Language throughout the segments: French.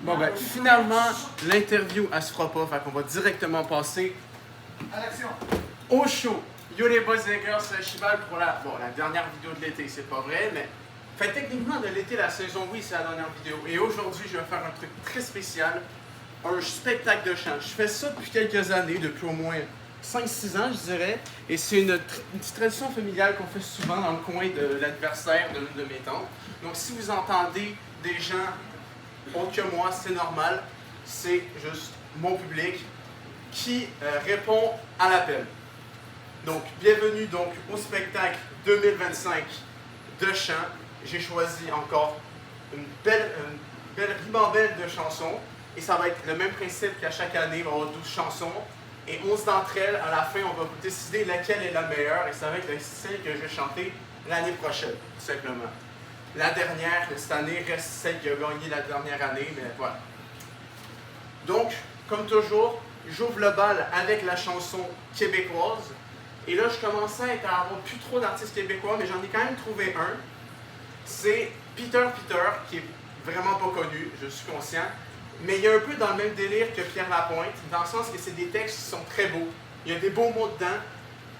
Bon ben, finalement, l'interview, elle se fera pas, fait qu'on va directement passer À l'action. au show. Yo les boys et les girls, c'est Chival pour la dernière vidéo de l'été, c'est pas vrai, mais... Fait techniquement, de l'été, la saison, oui, c'est la dernière vidéo. Et aujourd'hui, je vais faire un truc très spécial, un spectacle de chant. Je fais ça depuis quelques années, depuis au moins 5-6 ans, je dirais. Et c'est une petite tradition familiale qu'on fait souvent dans le coin de l'anniversaire de l'une de mes tantes. Donc si vous entendez des gens autres que moi, c'est normal. C'est juste mon public qui répond à l'appel. Donc, bienvenue donc au spectacle 2025 de chant. J'ai choisi encore une belle ribambelle de chansons. Et ça va être le même principe qu'à chaque année. Il va y avoir 12 chansons. Et 11 d'entre elles, à la fin, on va décider laquelle est la meilleure. Et ça va être celle que je vais chanter l'année prochaine, tout simplement. La dernière, cette année, reste celle qui a gagné la dernière année, mais voilà. Donc, comme toujours, j'ouvre le bal avec la chanson québécoise. Et là, je commençais à avoir plus trop d'artistes québécois, mais j'en ai quand même trouvé un. C'est Peter, qui est vraiment pas connu, je suis conscient. Mais il est un peu dans le même délire que Pierre Lapointe, dans le sens que c'est des textes qui sont très beaux. Il y a des beaux mots dedans,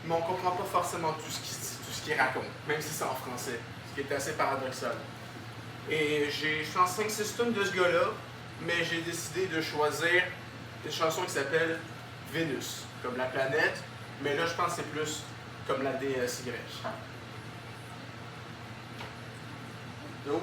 mais on ne comprend pas forcément tout ce qu'il raconte, même si c'est en français, ce qui est assez paradoxal. Et je pense 5-6 tunes de ce gars-là, mais j'ai décidé de choisir une chanson qui s'appelle Vénus, comme la planète, mais là je pense que c'est plus comme la DSY. Donc,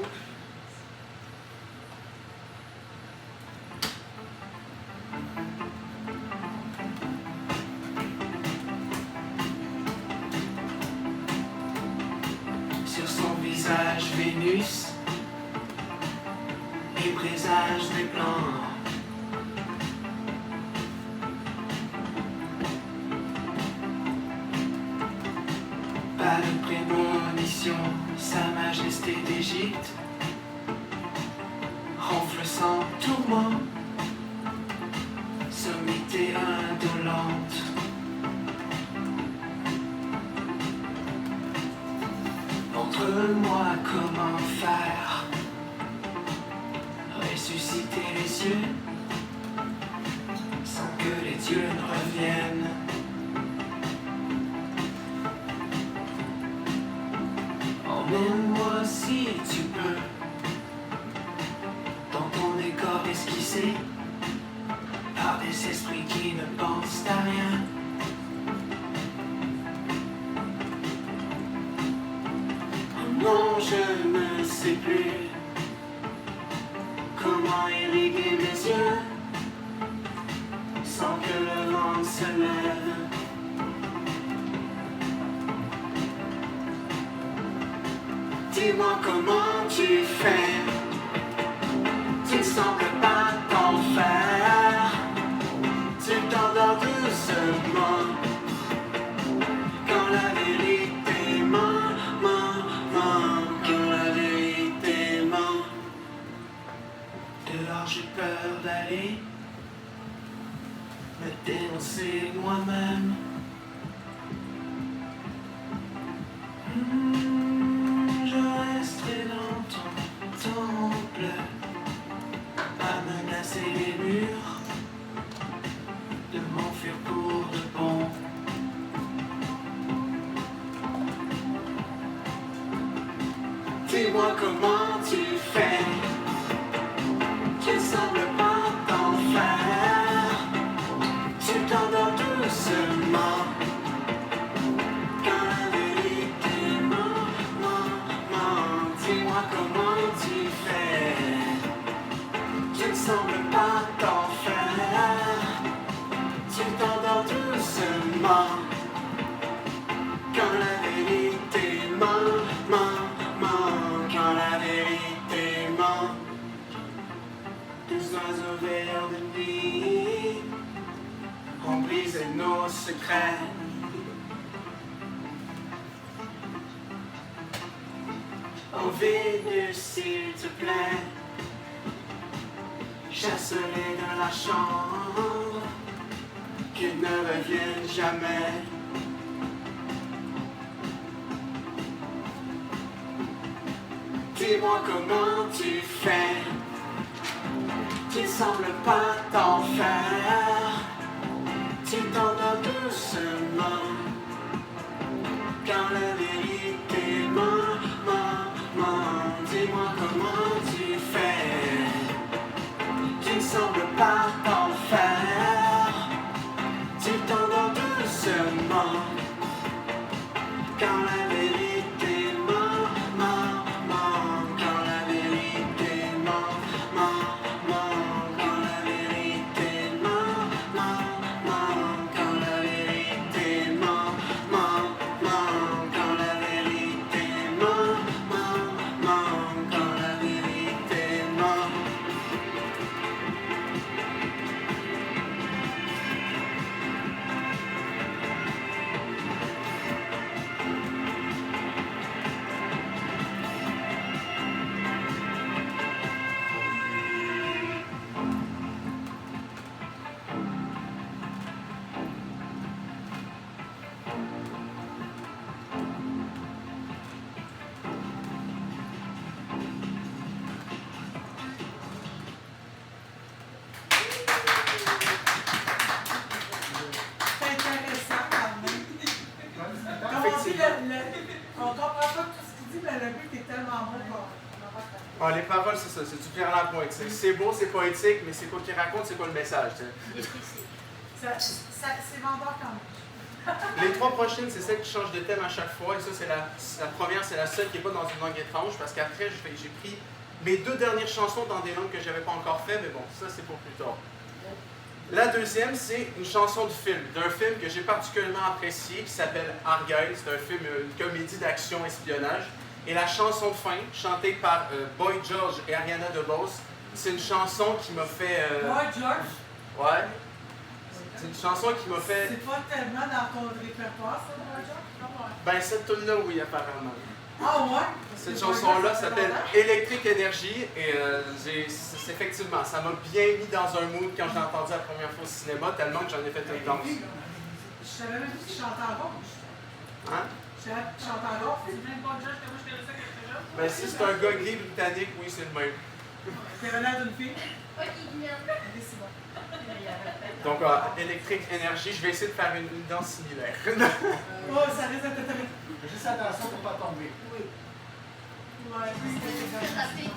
sur son visage Vénus, et présage des plans. Pas de prémonition, sa majesté d'Égypte ronfle sans tourment, sommité indolente. Montre-moi comment faire, ressusciter les yeux, sans que les dieux ne reviennent. Emmène-moi si tu peux, dans ton décor esquissé, par des esprits qui ne pensent à rien. Non, je ne sais plus comment irriguer mes yeux sans que le vent se lève. Dis-moi comment tu fais, tu ne sembles pas t'en faire, tu t'endors doucement quand la vérité ment, quand la vérité ment. Dehors j'ai peur d'aller me dénoncer moi-même. Je resterai dans ton temple, à menacer les murs, de m'enfuir pour de bon. Dis-moi comment tu fais, tu ne sembles pas t'en faire, tu t'endors doucement quand la vérité ment. Dis-moi comment tu fais, tu ne sembles pas t'en faire, tu t'endors doucement quand la vérité ment, quand la vérité ment. Des oiseaux verts de nuit ont brisé nos secrets. Oh Vénus, s'il te plaît, chasse-les de la chambre, qu'ils ne reviennent jamais. Dis-moi comment tu fais, tu qui ne semblent pas t'en faire. Tu t'endors doucement quand la vérité ment. Dis-moi comment tu fais. Tu ne sembles pas t'en faire. Tu t'endors doucement quand la vérité ment. Quand la vérité ment. Quand la vérité ment. Quand la vérité ment. Quand la vérité ment. Quand la vérité ment. C'est intéressant quand même. Comme on dit, on comprend pas tout ce qu'il dit, mais le but est tellement bon qu'on va faire. Ah, les paroles, c'est ça, c'est du verlan poétique. C'est beau, c'est poétique, mais c'est quoi qu'il raconte, c'est quoi le message, tu sais. C'est vendeur quand même. Les trois prochaines, c'est celles qui changent de thème à chaque fois. Et ça, c'est la première, c'est la seule qui n'est pas dans une langue étrange, parce qu'après, j'ai pris mes deux dernières chansons dans des langues que je n'avais pas encore fait, mais bon, ça, c'est pour plus tard. La deuxième, c'est une chanson de film, d'un film que j'ai particulièrement apprécié, qui s'appelle Argyle. C'est un film, une comédie d'action-espionnage. Et la chanson de fin, chantée par Boy George et Ariana DeBose, c'est une chanson qui m'a fait... Boy George, Ouais. C'est une chanson qui m'a fait... c'est pas tellement dans ton répertoire, ça, Boy George? Ben, cette tune-là, oui, apparemment. Ah ouais? Cette chanson-là s'appelle Electric Energy et effectivement, ça m'a bien mis dans un mood quand j'ai entendu la première fois au cinéma, tellement que j'en ai fait une danse. Je savais même pas qu'il chantait en gauche. Hein? Je savais qu'il chantait en gauche. C'est même pas George que moi je connaissais quand j'étais jeune. Ben, si c'est un gars gay britannique, oui, c'est le même. Il avait l'air d'une fille. Ok, il vient. Allez, c'est bon. Donc, Electric Energy, je vais essayer de faire une danse similaire. Oh, ça risque d'être terrible. Juste attention pour ne pas tomber. Oui. Ouais, c'est Ça fait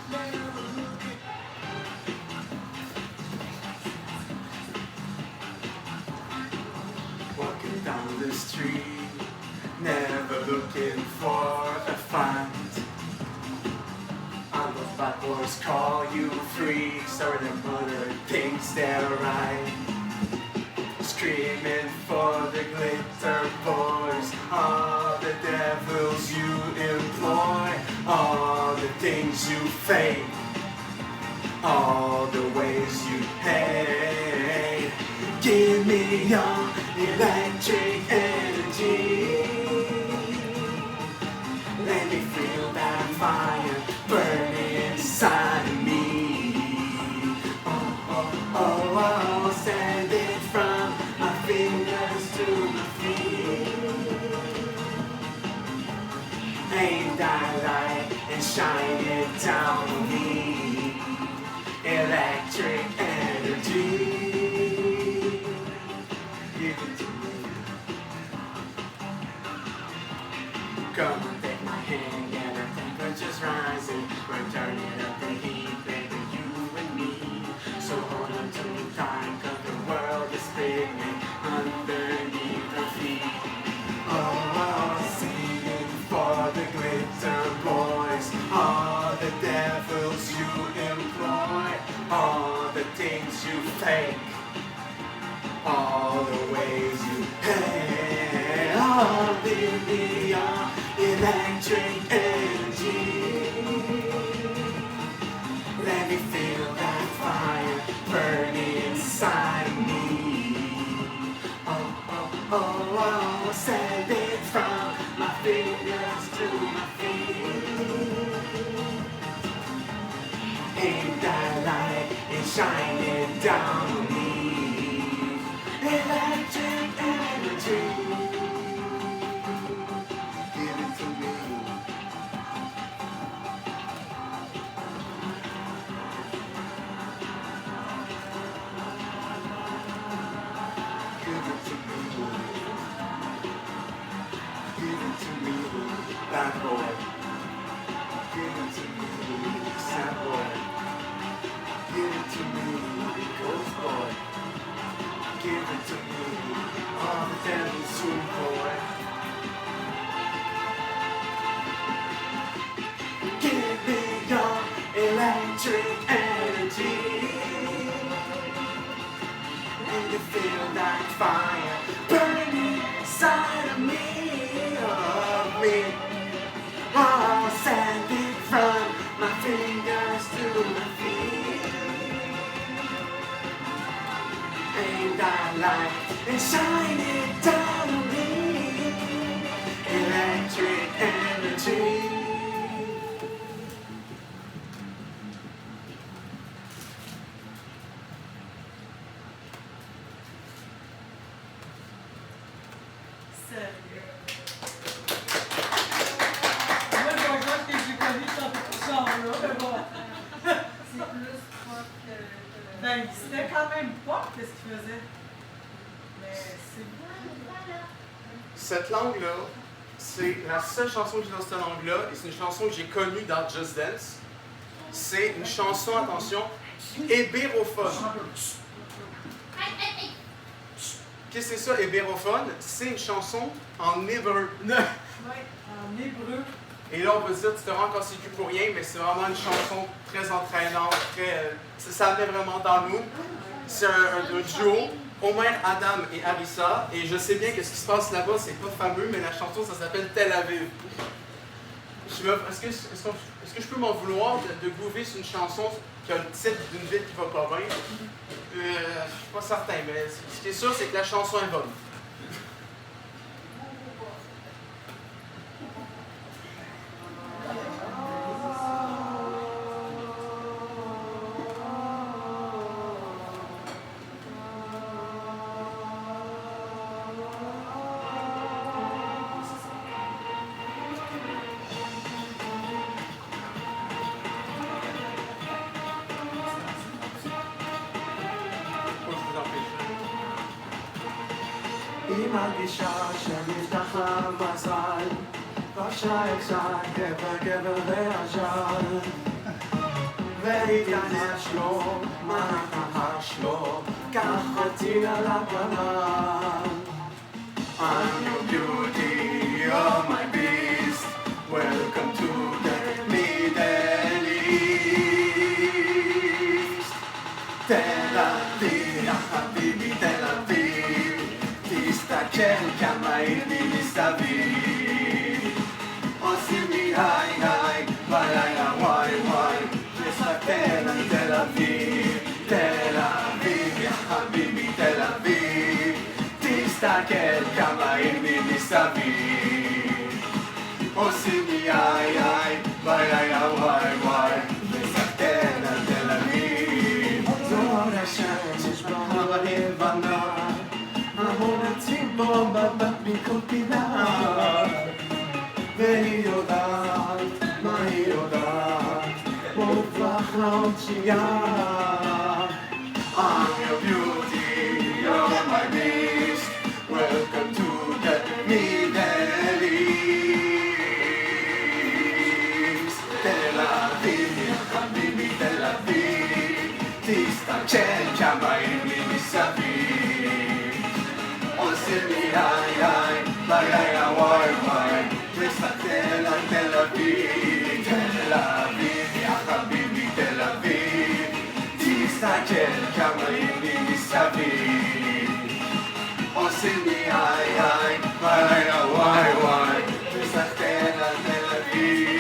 Walking down the street, never looking for a fight. All those bad boys call you free, so their mother thinks they're right. Screaming for the glitter boys, all the devils you employ, all the things you fake, all the ways you hate. Give me your electric energy. Let me feel that fire burning inside of me. Oh, send it from my fingers to my feet. Aim that light and shine it down on me. Electric energy. Give it to me. Come on, take my hand, yeah, the temperature's rising. We're turning up the heat, baby, you and me. So hold on to me tight, 'cause the world is spinning underneath our feet. Oh, singing for the glitter boys, all the devils you employ, all the things you fake, all the ways you hate. Oh, give me your electric energy. Let me feel that fire burning inside of me. Oh, send it from my fingers to my feet. Aim that light and shine it down on me. Electric energy. Give it to me. sad boy. Give it to me, sad boy. Give it to me, ghost boy. Give it to me, all the devil's soon boy. Give me your electric energy. Make you feel that fire burning inside of me, Oh, send it from my fingers to my feet. Aim that light and shine it down on me. Electric energy. Sérieux. Moi, je vois que j'ai connu dans ce genre-là, mais bon. C'est plus pop que... Ben, c'était quand même pas ce qu'il faisait. Mais c'est Cette langue-là, c'est la seule chanson que j'ai dans cette langue-là, et c'est une chanson que j'ai connue dans Just Dance. C'est une chanson, attention, hébérophone. Qu'est-ce que c'est ça, hébérophone? C'est une chanson en hébreu. ouais, en hébreu. Et là, on va se dire, tu te rends consécu pour rien, mais c'est vraiment une chanson très entraînante, très, ça met vraiment dans le mood. C'est un duo, Omer, Adam et Harissa, et je sais bien que ce qui se passe là-bas, c'est pas fameux, mais la chanson, ça s'appelle Tel Aviv. Est-ce que je peux m'en vouloir de groover sur une chanson qui a le titre d'une ville qui va pas bien? Je suis pas certain, mais ce qui est sûr, c'est que la chanson est bonne. היא מרגישה שנפתח לה מזל, ראשה יצא גבר ועשן, והתגנש לו, מה נחש לו, כך אותי על הפניו. I'm your beauty, you're my beast, welcome to the Middle East. Tel Aviv, ya habibi, Tel Aviv, תסתכל כמה עיני מסביב. עושים לי היי היי, בלילה וואי וואי, תסתכל על תל אביב, תל אביב, יא חביבי תל אביב, תסתכל כמה עיני מסביב. עושים לי היי היי, בלילה וואי וואי, תסתכל על תל אביב. זו השמש בהר הלבנה, המון הציפור מבט מכל פינה, והיא יודעת, מה היא יודעת, מופלח לעוד שנייה. I'm your beauty, you're my beast, welcome to the Middle East. תל אביב, יא חביבי תל אביב, תסתכל כמה עיני מסביב. עושים לי היי היי, בלילה וואי וואי, תסתכל על תל אביב, תל אביב, יא חביבי תל אביב, תסתכל כמה עיני מסביב. עושים לי היי היי, בלילה וואי וואי, תסתכל על תל אביב.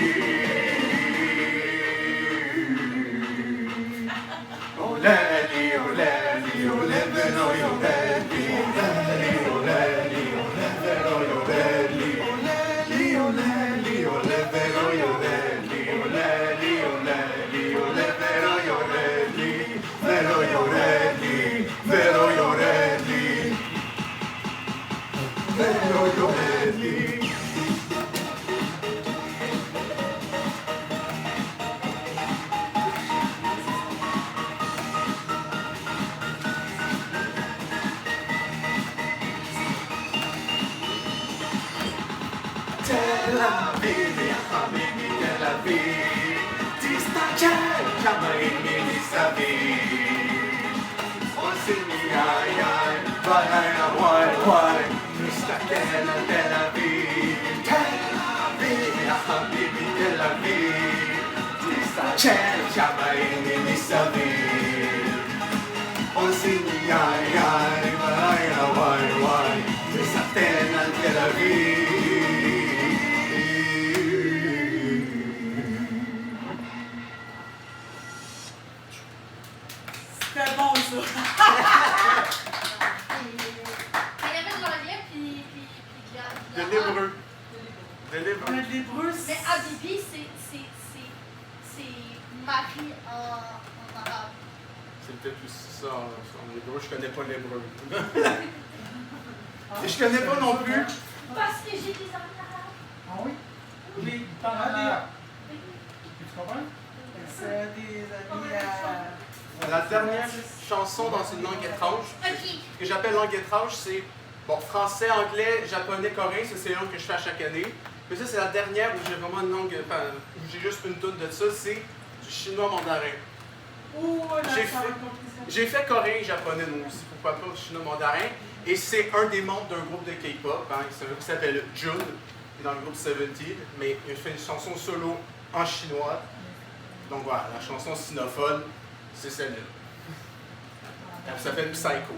עולה לי, עולה לי, עולה ולא יורד לי, עולה לי, עולה לי, עולה ולא יורד לי, עולה לי, עולה לי, עולה ולא יורד לי, עולה לי, עולה לי, עולה ולא יורד לי, ולא יורד לי, ולא יורד לי, ולא יורד לי. Tel Aviv, Habibi, Tel Aviv. תסתכל כמה היא מסביב. עושים לי איי איי, בלילה וואי וואי. מסתכל על תל אביב, תל אביב, יא חביבי, תל אביב. תסתכל כמה היא מסביב. עושים לי איי איי, בלילה וואי וואי. מסתכל על תל אביב. C'était bon, ça. Il y avait de l'anglais puis de De l'hébreu. De l'hébreu. Mais l'hébreu, Mais Habibi, c'est Marie en arabe. C'est peut-être plus ça en hébreu. Je connais pas l'hébreu. Et je connais pas non plus. Parce que j'ai des amis arabes. Ah oui? Oui, Il parle arabe. Tu comprends? c'est des amis La dernière chanson dans une langue étrange, Ok. ce que j'appelle langue étrange, c'est bon, français, anglais, japonais, coréen, ça c'est les langues que je fais à chaque année. Mais ça c'est la dernière où j'ai vraiment une langue, enfin, où j'ai juste une toune de ça, c'est du chinois mandarin. Oh, là, J'ai ça fait- va compliqué. J'ai fait coréen et japonais moi aussi, pourquoi pas, du chinois mandarin. Et c'est un des membres d'un groupe de K-pop, hein, qui s'appelle Jun, qui est dans le groupe 17, mais il fait une chanson solo en chinois. Donc voilà, la chanson sinophone, c'est celle-là. Elle s'appelle Psycho.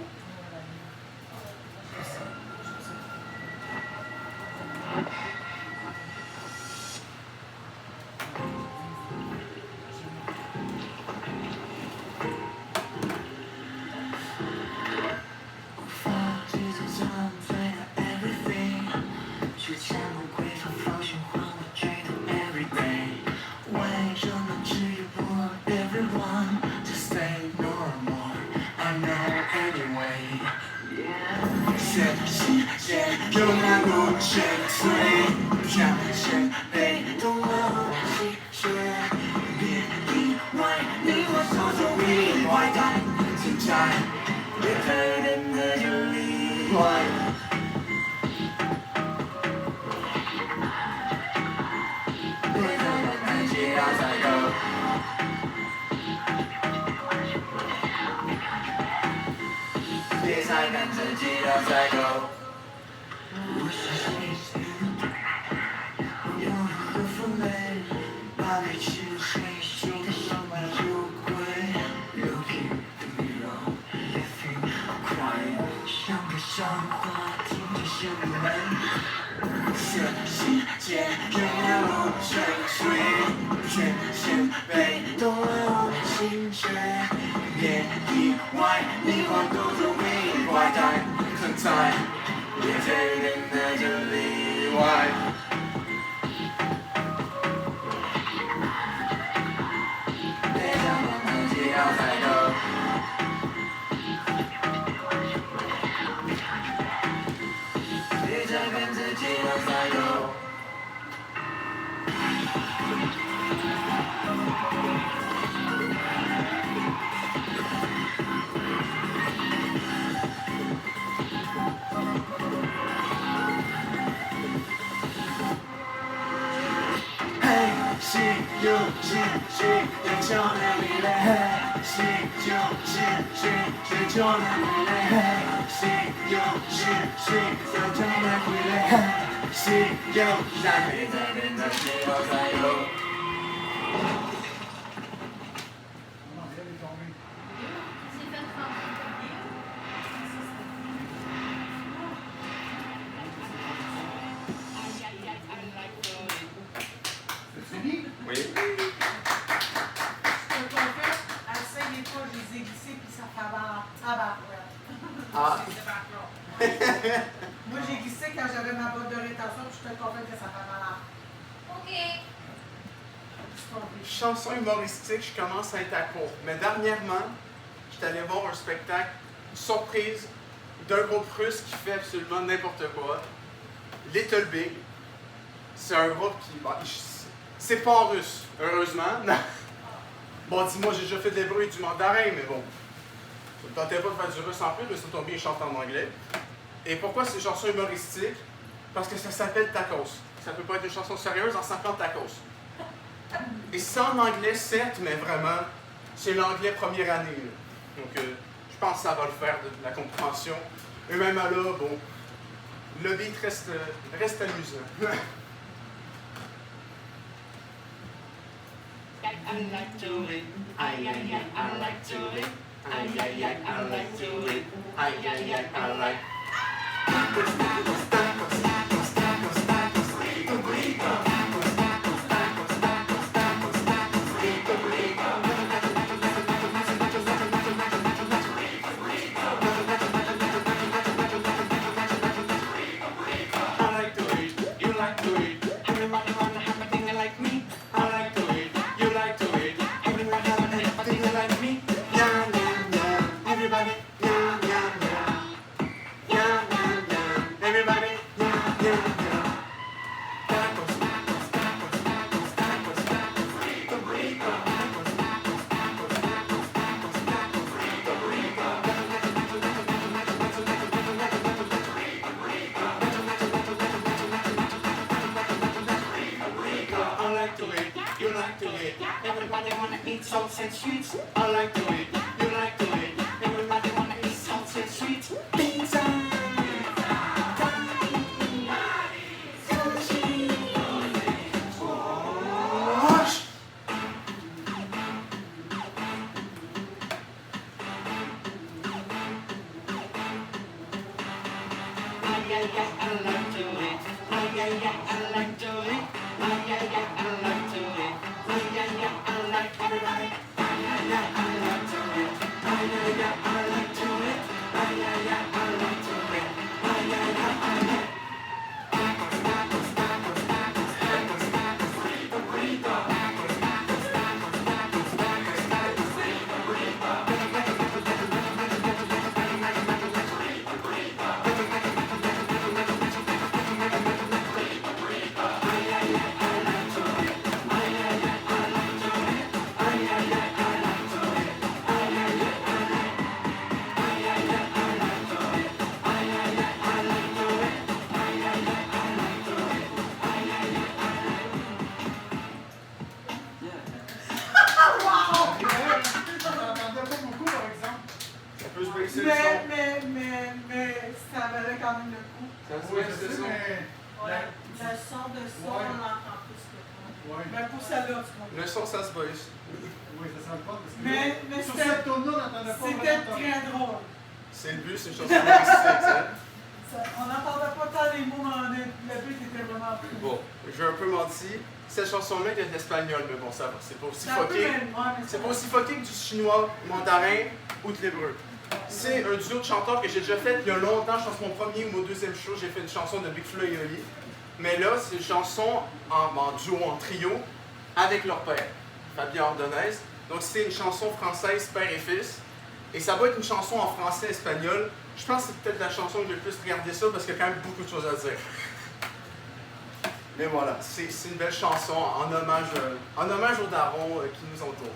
L'anglais est tombé. C'est fait français. C'est fini? Oui. Je te confesse, à 5 des fois, je les ai glissés, puis ça fait tabarouette. Ah. Moi, j'ai glissé quand j'avais ma botte de rétention, puis je te confesse que ça fait mal. Ok. C'est tombé. Chanson humoristique, je commence à être à court. Mais dernièrement, j'étais allé voir un spectacle surprise d'un groupe russe qui fait absolument n'importe quoi. Little Big. C'est un groupe qui... bon, c'est pas en russe, heureusement. Bon, dis-moi, j'ai déjà fait de l'hébreu et du mandarin, mais bon. Ça me tentait pas de faire du russe en plus, mais ça tombe bien, ils chantent en anglais. Et pourquoi c'est une chanson humoristique? Parce que ça s'appelle Tacos. ça peut pas être une chanson sérieuse en 50 tacos. Et c'est en anglais, certes, mais vraiment, c'est l'anglais première année. Là. Donc, je pense que ça va le faire de la compréhension. Et même là, bon, le beat reste amusant. I like to it. I like to it. I like to it. I like. Everybody wanna eat salts and sweets. I like to eat, you like to eat. Everybody wanna eat salts and sweets. Pizza, sushi. Wesh! I like to eat. I like to eat. I like to eat. I like everybody. I like to eat. I like to eat. I like to eat. J'entendais pas beaucoup, par exemple. Ça peut se baisser le son. Mais ça valait quand même le coup. Ça se Oui, baisse je le sais, son. mais. Ouais. Le son de ça, Ouais. on l'entend plus que toi. Ouais. Mais pour celle-là, tu vois. Le son, ça se baisse. Oui, ça sent le fun parce que. Mais sur c'était- cette tourne-là, on n'entendait pas C'était vraiment. très drôle. C'est le but, c'est une chanson humoristique, ça. On n'entendait pas tant les mots, mais le but était vraiment plus. Bon, je vais un peu mentir. Cette chanson-là, il y a de l'espagnol, mais bon, ça va. C'est pas aussi C'est un peu fucké. même, ouais, mais C'est pas aussi fucké que du chinois, mandarin ou de l'hébreu. C'est un duo de chanteurs que j'ai déjà fait il y a longtemps. Je pense que mon premier ou mon deuxième show, j'ai fait une chanson de Big Flo et Oli. Mais là, c'est une chanson en duo, en trio, avec leur père, Fabien Ordonez. Donc c'est une chanson française, père et fils. Et ça va être une chanson en français-espagnol. Je pense que c'est peut-être la chanson que j'ai le plus regardé ça parce qu'il y a quand même beaucoup de choses à dire. Mais voilà, c'est une belle chanson en hommage aux darons qui nous entourent.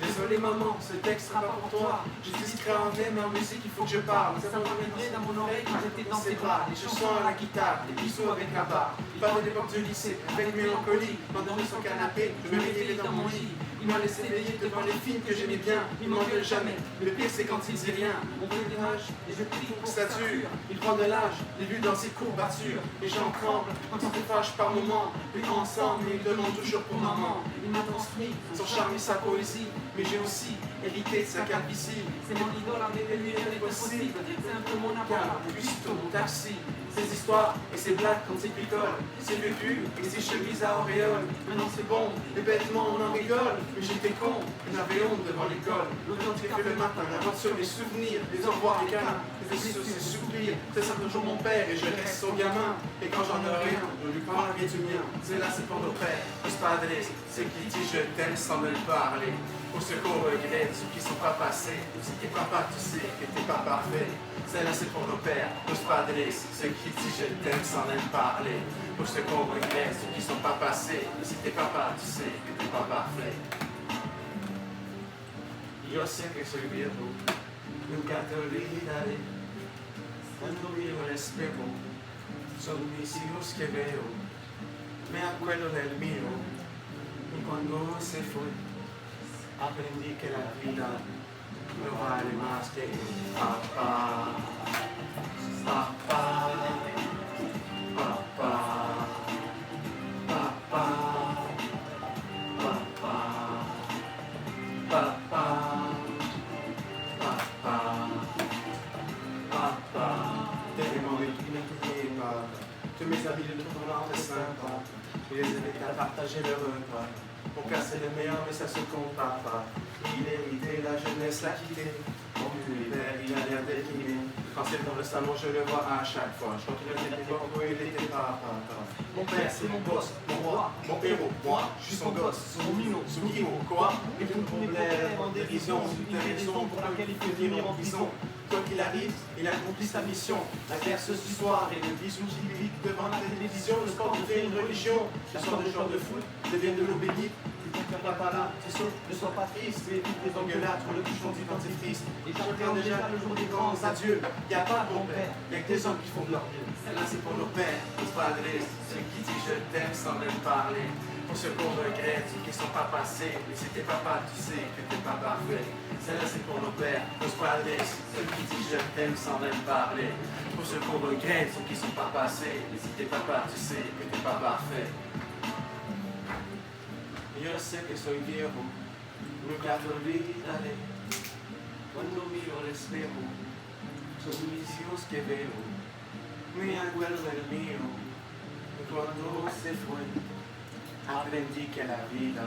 Désolé maman, ce texte sera pas pour toi. Je suis discret anglais, mais en musique il faut que je parle. Ça m'entraînerait dans mon oreille quand j'étais dans ses bras. Les chansons à la guitare, les bisous avec la barre. Il parlait d'époque du lycée, avec mélancolie. M'endormi sur le canapé, je me réveillais dans mon lit. Il m'a laissé veiller devant les films que j'aimais bien. Il m'engueule jamais, le pire c'est quand il dit rien. On fait des rages, et je prie pour sa dure. Il prend de l'âge, les vues dans ses courbatures. Les gens tremblent quand on se fâche par moments. Puis ensemble, ils demandent toujours pour maman. Il m'a transmis son charme et sa poésie. Mais j'ai aussi hérité de sa calvitie. C'est mon idole, avec lui, rien n'est possible. C'est un peu mon appart, cuistot, taxi. Ses histoires et ses blagues quand il picole. Ses vécus et ses chemises à auréole. Maintenant c'est bon, les bêtements on en rigole. Mais j'étais con, on avait honte devant l'école. L'autant du café le matin, l'aventure, les souvenirs, les au revoir, les câlins, les soucis, les soupirs. C'est ça toujours mon père et je reste son gamin. Et quand j'en ai rien, je lui parlerai du mien. C'est là, c'est pour nos pères, los padres, c'est qui dit je t'aime sans me le parler. Pour ce qu'on regrette, ceux qui sont pas passés. Si t'es papa, tu sais que t'es pas parfait. Celle-là, c'est pour nos pères, nos padres, ceux qui disent je t'aime sans même parler. Pour ce qu'on regrette, ceux qui sont pas passés. Si t'es papa, tu sais que t'es pas parfait. Io sé che soy viejo, nunca te olvidaré. Cuando miro al espejo, son mis hijos que veo. Me acuerdo del mío, y cuando se fue, aprendí que la vida no vale más que papá. Papá, papá, papá, papá, papá, papá, papá. Tellement écouté, papa. Tous mes amis de tout le monde est sympa. Je les invite à partager le repas. Mon père c'est le meilleur, mais ça se compte pas. Il héritait la jeunesse, l'a quitté. Mon père, il a l'air décliné. Quand c'est dans le salon, je le vois à chaque fois. Je retrouve cette époque où il était papa. Mon père, c'est mon boss, mon roi, mon héros. Moi, je suis son gosse, son minot, son guimau. Quoi? Et tout le l'air en dérision. Une raison pour laquelle il peut venir en prison. Quoi qu'il arrive, il accomplit sa mission. La guerre ce soir et le bisou qui vit devant la télévision. Le sport devient une religion. La soirée de joueur de foot devient de l'eau bénite. Papa là, c'est sûr, ne sois pas triste. Mais toutes les engueulades pour le bouchon du dentifrice. Et j'attends déjà le jour des grands adieux. Y a pas de bon père, y'a que des hommes qui font de leur mieux. Celle-là c'est pour nos pères, nos padres, ceux qui disent je t'aime sans même parler. Pour ceux qu'on regrette, ceux qui sont pas passés. Mais si t'es papa, tu sais que t'es pas parfait. Celle-là c'est pour nos pères, nos padres, ceux qui disent je t'aime sans même parler. Pour ceux qu'on regrette, ceux qui sont pas passés. Mais si t'es papa, tu sais que t'es pas parfait. Yo sé que soy viejo, nunca te olvidaré. Cuando miro al espejo, son mis hijos que veo. Me acuerdo del mío, y cuando se fue, aprendí que la vida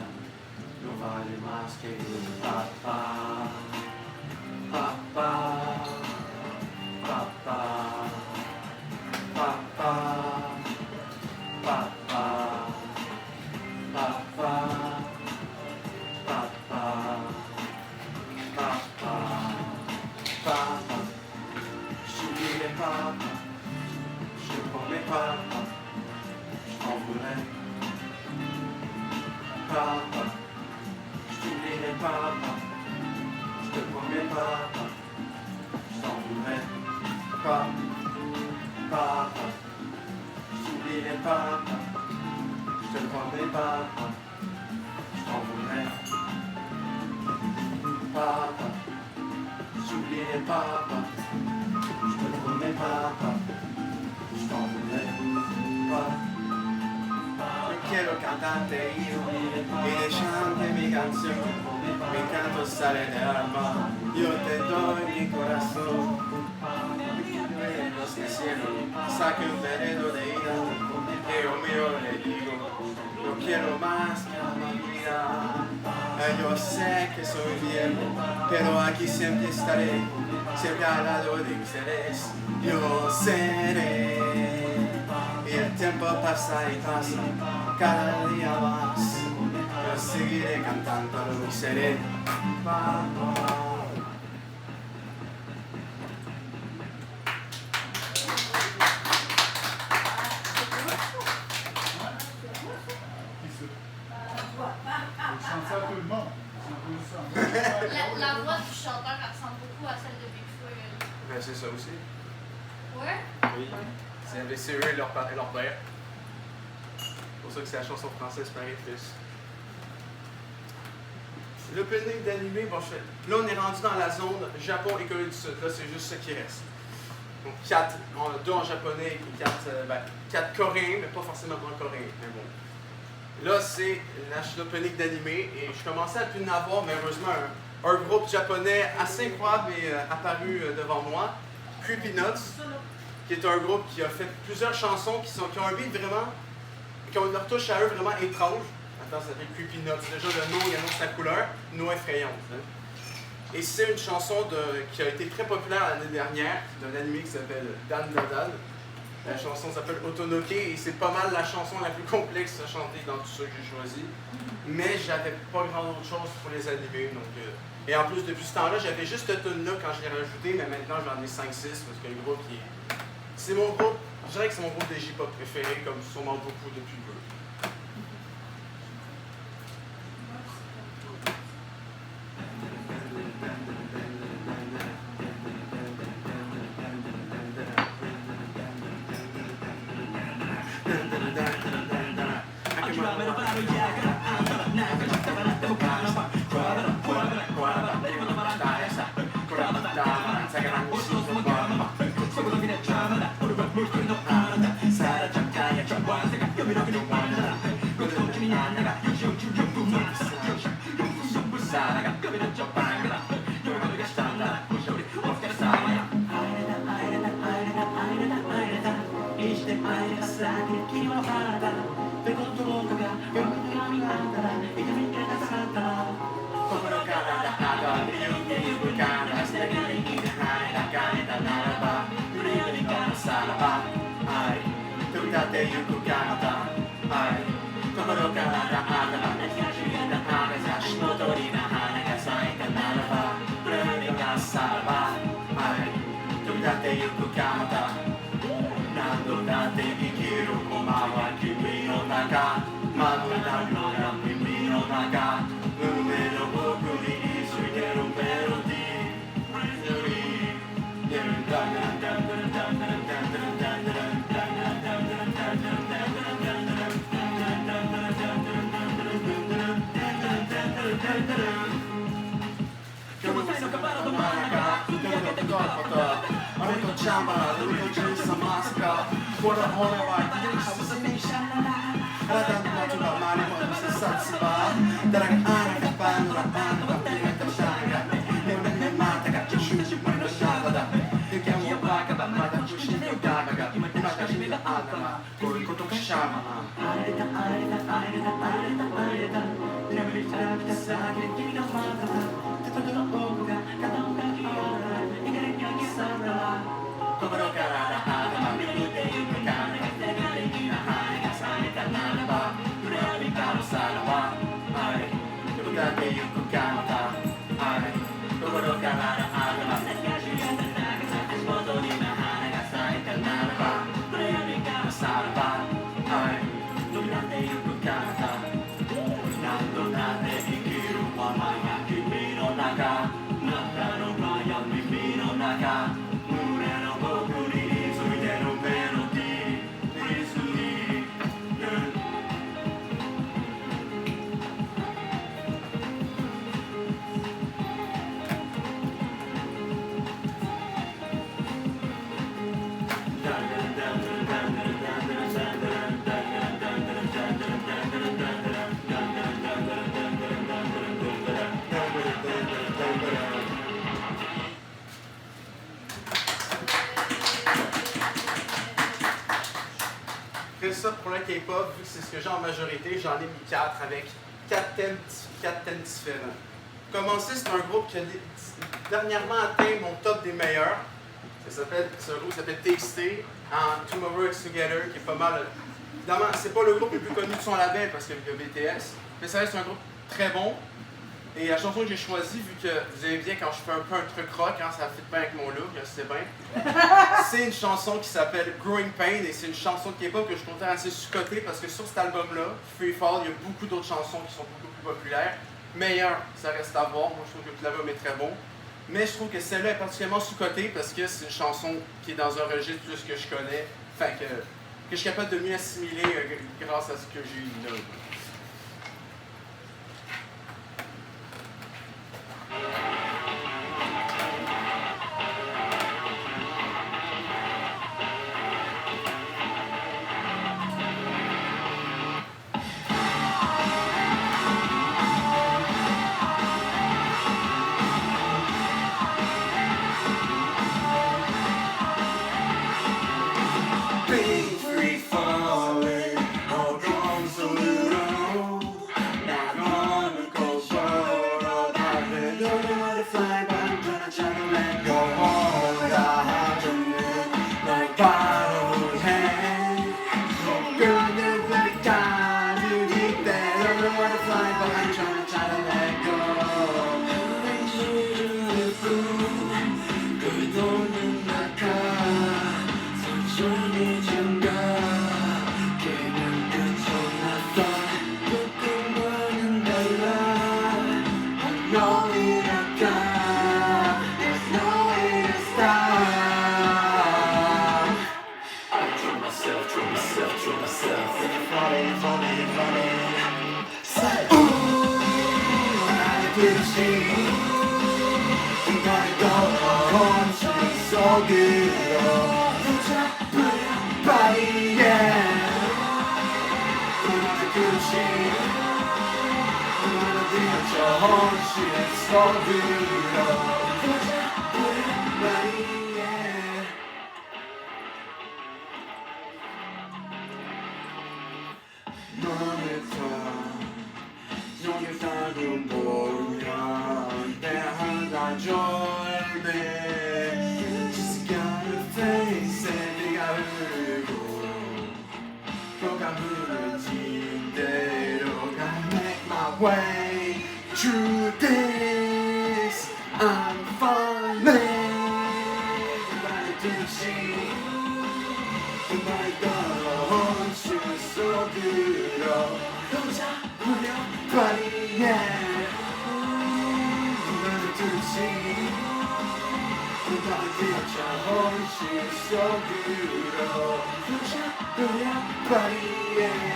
no vale más que papá. Papá, papá, papá, papá. Papa, papa, papa, papa, j'oublierai papa, je te promets papa, je t'en voudrais. Papa, je t'oublierai papa, je te promets papa, je t'en voudrais. Papa, papa, je t'oublierai papa. Je te promets papa, je t'en voudrais. Papa, j'oublierai papa, je te promets papa, je t'en voudrais. Yo quiero cantarte yo y dejarte mi canción. Mi canto sale del alma, yo te doy mi corazón. Los que cielo saque un veneno de ira, que yo mío le digo. No quiero más que la vida. Yo sé que soy viejo, pero aquí siempre estaré, siempre al lado de ustedes. Yo seré, y el tiempo pasa y pasa, cada día más. Yo seguiré cantando, lo seré. Ça à tout le monde. C'est un peu ça. La voix du chanteur elle ressemble beaucoup à celle de Big Flo. Ben, c'est ça aussi. Ouais? Oui. C'est eux et leur père. C'est pour ça que c'est la chanson française Père et Fils. L'opening d'animé, bon, là on est rendu dans la zone Japon et Corée du Sud. Là c'est juste ce qui reste. Donc 2 en japonais et 4 coréens, mais pas forcément en coréen. Mais bon. Là, c'est l'opening d'animé et je commençais à plus en avoir, mais heureusement, un groupe japonais assez incroyable est apparu devant moi, Creepy Nuts, qui est un groupe qui a fait plusieurs chansons qui ont un beat vraiment, qui ont leur touche à eux vraiment étrange. Attends, ça s'appelle Creepy Nuts. Déjà, le nom, il annonce sa couleur, une eau effrayante. Hein. Et c'est une chanson qui a été très populaire l'année dernière, d'un anime qui s'appelle Dan Da Dan. La chanson s'appelle Otonoke et c'est pas mal la chanson la plus complexe à chanter dans tout ce que j'ai choisi. Mais j'avais pas grand autre chose pour les animer. Donc, et en plus, depuis ce temps-là, j'avais juste cette tune-là quand je l'ai rajouté, mais maintenant j'en ai 5-6 parce que le groupe qui est. C'est mon groupe, je dirais que c'est mon groupe de J-pop préféré, comme sûrement beaucoup depuis peu. Ça pour le K-pop, vu que c'est ce que j'ai en majorité, j'en ai mis 4 avec 4 thèmes différents. Commencer, c'est un groupe qui a dernièrement atteint mon top des meilleurs. C'est un groupe qui s'appelle TXT, en Tomorrow X Together, qui est pas mal. Évidemment, c'est pas le groupe le plus connu de son label parce qu'il y a BTS, mais ça reste un groupe très bon. Et la chanson que j'ai choisie, vu que vous aimez bien quand je fais un peu un truc rock, hein, ça fit bien avec mon look, c'est bien. C'est une chanson qui s'appelle Growing Pain et c'est une chanson de K-pop que je considère assez sous-cotée parce que sur cet album-là, Free Fall, il y a beaucoup d'autres chansons qui sont beaucoup plus populaires. Meilleure, ça reste à voir. Moi, je trouve que tout l'album est très bon. Mais je trouve que celle-là est particulièrement sous-cotée parce que c'est une chanson qui est dans un registre plus que je connais, enfin que je suis capable de mieux assimiler grâce à ce que j'ai eu là. Free falling, hold on so long. so good. Oh, put your body, yeah. Put on the Gucci. Put on the bitch, your whole shit so good. Oh, put your body, yeah. Non mi fa un po' Jordan, just got a face and they got a gotta make my way through this. I'm falling. Goodbye to see. Goodbye, girl. She's so good. Oh, don't you move your body, yeah. To see, goodbye, bitch. I hope she's so good. Oh, put your body, yeah.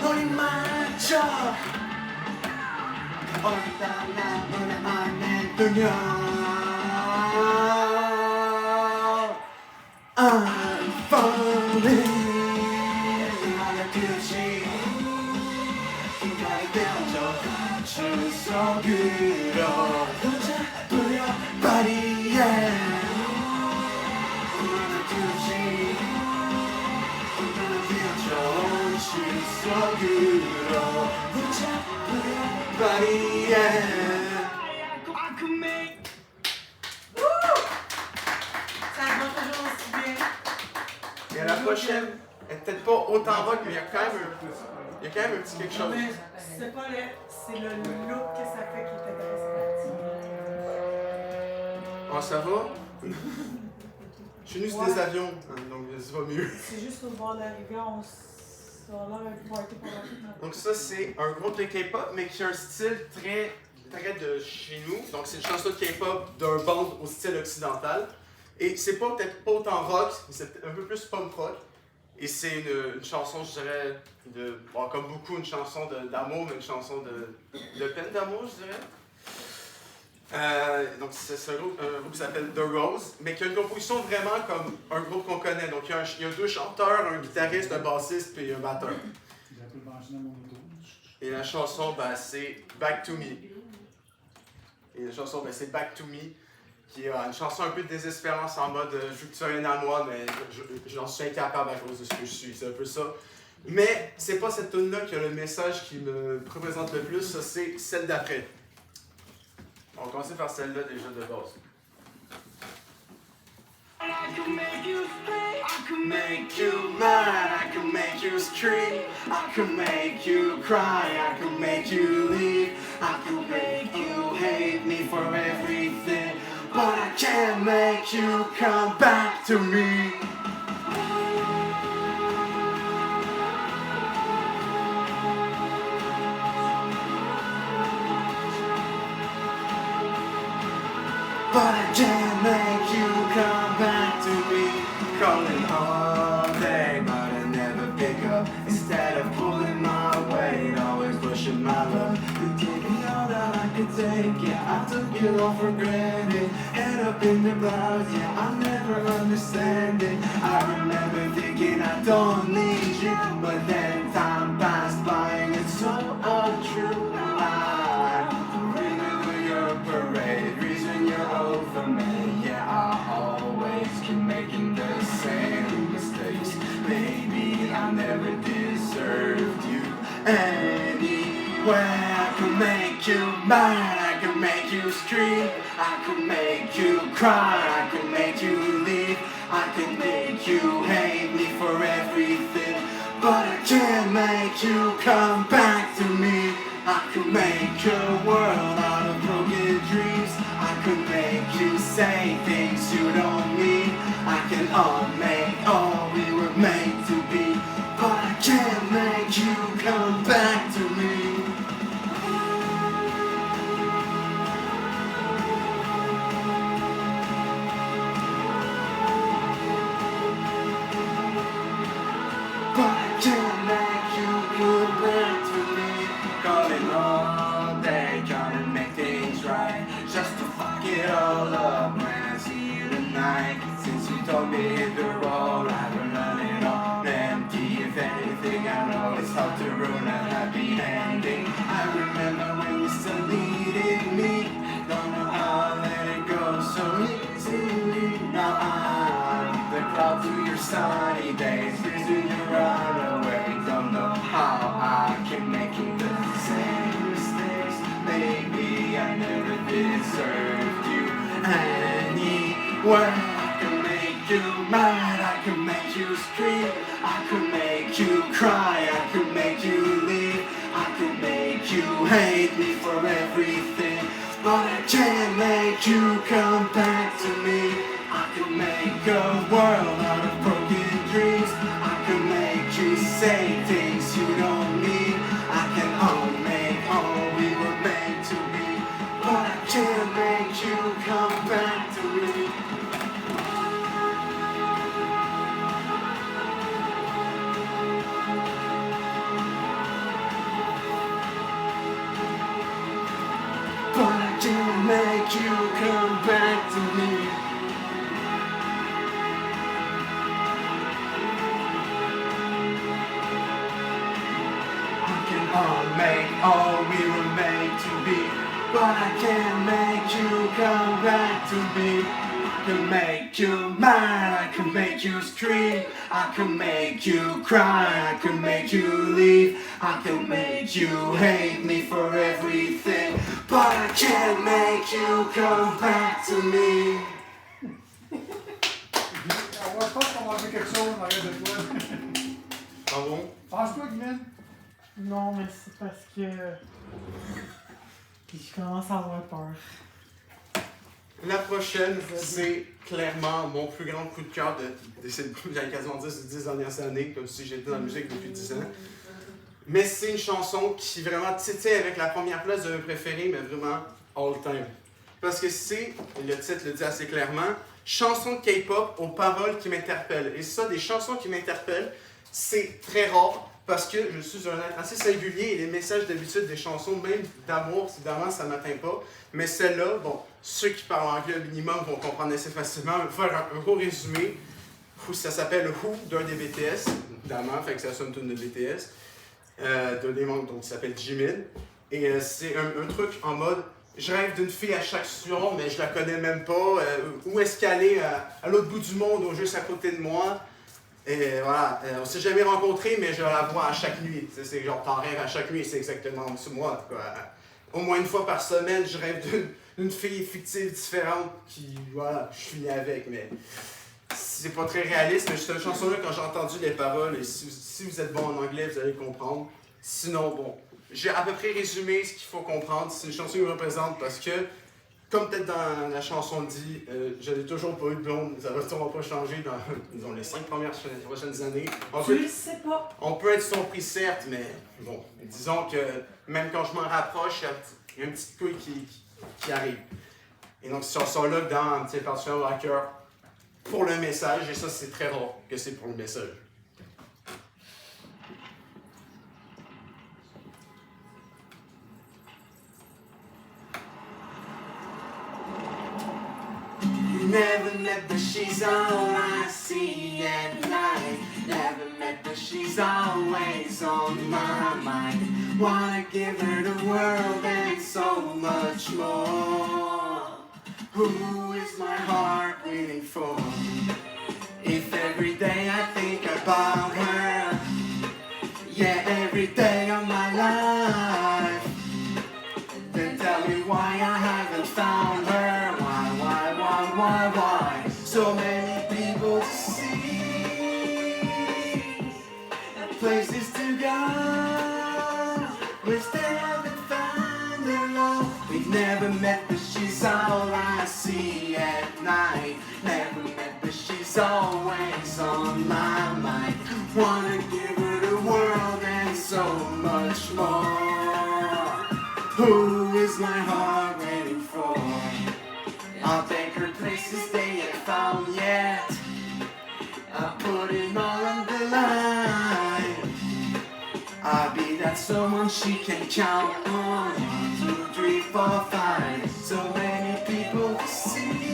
Only my job. Only that when I'm in the yard. I'm falling. I like to see. Like that, she's so good. Oh, put your body, yeah. I like to see. She's so good. Oh, put your body, yeah. I could make. Wouh! Ça va toujours aussi bien. Et la prochaine, elle est peut-être pas autant rock, mais il y a quand même un petit quelque chose. Mais c'est pas c'est le look que ça fait qui est intéressant. Oh, ça va? Je suis venu sur des avions, donc ça va mieux. C'est juste au bord de la rivière, on a l'air un party pour la toute. Donc ça, c'est un groupe de K-pop, mais qui a un style très de chez nous. Donc c'est une chanson de K-pop d'un band au style occidental. Et c'est peut-être pas autant rock, mais c'est un peu plus punk rock. Et c'est une chanson, je dirais, bon, comme beaucoup, une chanson d'amour, mais une chanson de peine d'amour, je dirais. Donc c'est un groupe qui s'appelle The Rose, mais qui a une composition vraiment comme un groupe qu'on connaît. Donc il y a deux chanteurs, un guitariste, un bassiste puis un batteur. Et la chanson, c'est Back to Me. Et la chanson, c'est Back to Me, qui est une chanson un peu de désespérance en mode je veux que tu viennes à moi, mais j'en suis incapable à cause de ce que je suis. C'est un peu ça. Mais c'est pas cette tune-là qui a le message qui me représente le plus, ça c'est celle d'après. On va commencer par celle-là déjà de base. I can make you scream, I can make you mad, I can make you scream, I can make you cry, I can make you leave, I can make you hate me for everything, but I can't make you come back to me. But I can't make you come back to me. Calling all day, but I never pick up. Instead of pulling my weight, always pushing my luck. You gave me all that I could take, yeah, I took it all for granted. Head up in the clouds, yeah, I'll never understand it. I remember thinking I don't need you, but then time passed by and it's so untrue. Over me, yeah, I always keep making the same mistakes. Maybe I never deserved you anyway. I could make you mad, I could make you scream, I could make you cry, I could make you leave, I could make you hate me for everything, but I can't make you come back to me. I could make your world out of broken dreams. I could make you say things you don't mean. I can make all we were made to be, but I can't make you come back to me. told me hit the road, I've been running on empty. If anything, I know it's hard to ruin a happy ending. I remember when you still needed me. Don't know how I let it go so easily. Now I'm the cloud through your sunny days. Reason you run away. Don't know how I can make you the same mistakes. Maybe I never deserved you anyway. I can make you mad, I can make you scream, I can make you cry, I can make you leave, I can make you hate me for everything, but I can't make you come back to me. I can make a world out of broken dreams, I can make you say things you don't mean, I can make all we were meant to be, but I can't make you come back to me. But I can't make you come back to me. I can make all we were made to be, but I can't make you come back to me. I can make you mad, I can make you scream, I can make you cry, I can make you leave, I can make you hate me for everything, but I can't make you come back to me. Je pense qu'on va faire quelque chose en arrière de toi. Ah bon? Pense-toi, Guylaine. Non, mais c'est parce que je commence à avoir peur. La prochaine, c'est clairement mon plus grand coup de cœur de cette quasiment 10 dernières années, comme si j'étais dans la musique depuis 10 ans. Mais c'est une chanson qui vraiment titille avec la première place de mes préférés, mais vraiment all time. Parce que c'est, le titre le dit assez clairement, chanson de K-pop aux paroles qui m'interpellent. Et ça, des chansons qui m'interpellent, c'est très rare. Parce que je suis un être assez singulier et les messages d'habitude des chansons, même d'amour, évidemment, ça ne m'atteint pas. Mais celle-là, bon, ceux qui parlent anglais au minimum vont comprendre assez facilement. Je vais faire un gros résumé. Ça s'appelle Who d'un des BTS, évidemment, fait que ça sonne une de BTS. D'un des membres donc, qui s'appelle Jimin. Et c'est un truc en mode, je rêve d'une fille à chaque soir, mais je la connais même pas. Où est-ce qu'elle est à l'autre bout du monde ou juste à côté de moi? Et voilà, on s'est jamais rencontrés, mais je la vois à chaque nuit. C'est genre, t'en rêves à chaque nuit, c'est exactement moi. Quoi. Au moins une fois par semaine, je rêve d'une fille fictive différente qui, voilà, je suis avec, mais c'est pas très réaliste. Mais cette chanson-là, quand j'ai entendu les paroles, et si vous êtes bon en anglais, vous allez comprendre. Sinon, bon, j'ai à peu près résumé ce qu'il faut comprendre. C'est une chanson qui me représente parce que, comme peut-être dans la chanson le dit, je n'ai toujours pas eu de blonde, ça va sûrement pas changer dans disons, les 5 prochaines années. Tu le sais pas. On peut être surpris certes, mais bon, disons que même quand je m'en rapproche, il y a un petit coup qui arrive. Et donc cette chanson-là, dans c'est particulièrement à cœur pour le message, et ça c'est très rare que c'est pour le message. Never met but she's all I see at night. Never met but she's always on my mind. Wanna give her the world and so much more. Who is my heart waiting for? If every day I think about her, yeah, every day of my life, then tell me why I haven't found her. Why? So many people to see, places to go, wish they haven't found their love. We've never met, but she's all I see at night. Never met, but she's always on my mind. Wanna give her the world and so much more. Who is my heart waiting for? I'll take her places they ain't found yet. I'll put it all on the line. I'll be that someone she can count on. 1, 2, 3, 4, 5. So many people to see.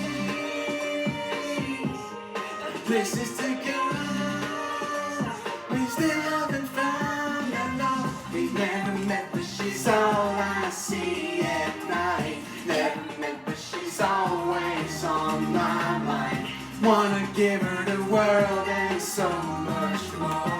places to go. We still haven't found our love. We've never met, but she's all I see at night. Never met, but she's always on my mind. Wanna give her the world and so much more.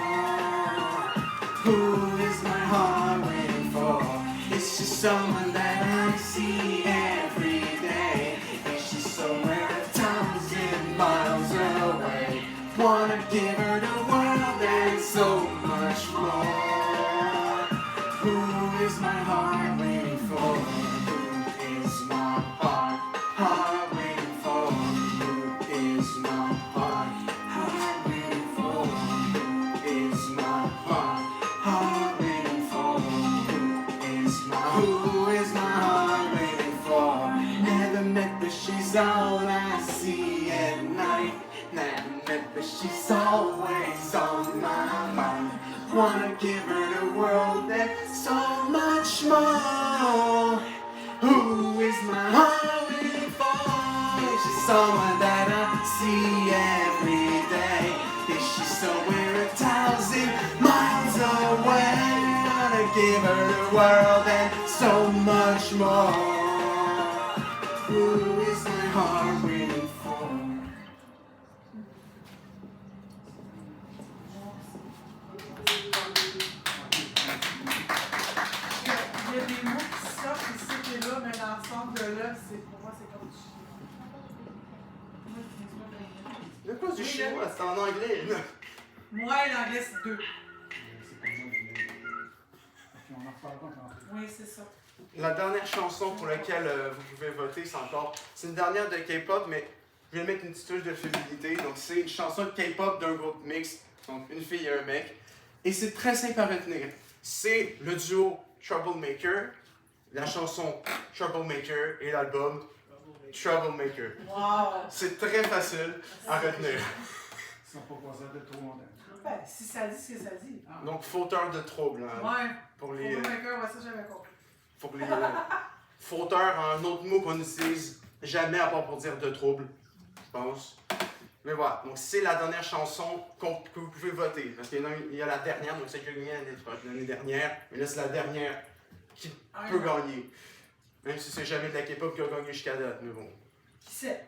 Who is my heart waiting for? It's just someone that I see every day. And she's somewhere 1,000 miles away. Wanna give her the world and so much more. Who is my heart waiting for? Who is my heart waiting for? Who is my heart waiting for? Who is my heart waiting for? Who is my heart waiting for? Never met, but she's all I see at night. Never met, but she's always on my mind. Wanna give her the world and so much more. Who is my heart waiting for? She's someone that I see every day. Is she somewhere 1,000 miles away? Wanna give her the world and so much more. Who is my heart waiting for? Il y a des mots qui sortent ici et là, mais l'ensemble de là, c'est pour moi, c'est comme du chinois. De quoi du chinois? C'est en anglais. Moi, l'anglais, c'est 2. C'est pas moi qui l'ai. Puis on en reparlera quand. Oui, c'est ça. La dernière chanson pour laquelle vous pouvez voter, c'est une dernière de K-pop, mais je vais mettre une petite touche de féminité. Donc, c'est une chanson de K-pop d'un groupe mixte, donc une fille et un mec. Et c'est très simple à retenir. C'est le duo Troublemaker, la chanson Troublemaker et l'album Troublemaker. Wow! C'est très facile à retenir. Ils sont pas passés de trop longtemps. Ben, si ça dit ce que ça dit. Donc, fauteur de trouble. Hein, Ouais. pour les, Troublemaker, ouais, ça, j'avais compris. pour les fauteurs, un autre mot qu'on n'utilise jamais à part pour dire de trouble, je pense. Mais voilà, donc c'est la dernière chanson que vous pouvez voter. Parce qu'il y a la dernière, donc celle qui a gagné l'année dernière. Mais là, c'est la dernière qui peut gagner. Même si c'est jamais de la K-pop qui a gagné jusqu'à date, mais bon. Qui sait?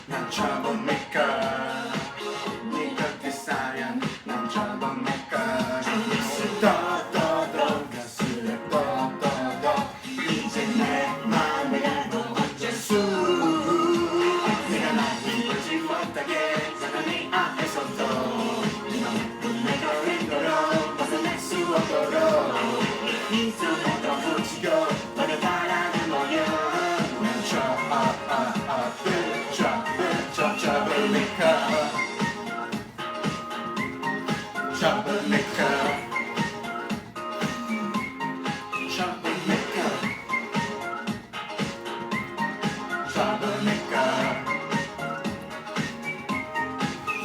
난 troublemaker. 네가 desire, 난 troublemaker. 더더더 가슴에 더더더 이제 내 맘을 알고 어쩔 수. 네가 날 이끌지 못하게 나는 네 안에서도 내가 힘들어 벗어날 수 없도록 인터넷도 붙이고 너를 바라는 모양. Troublemaker. Troublemaker. Troublemaker. Troublemaker.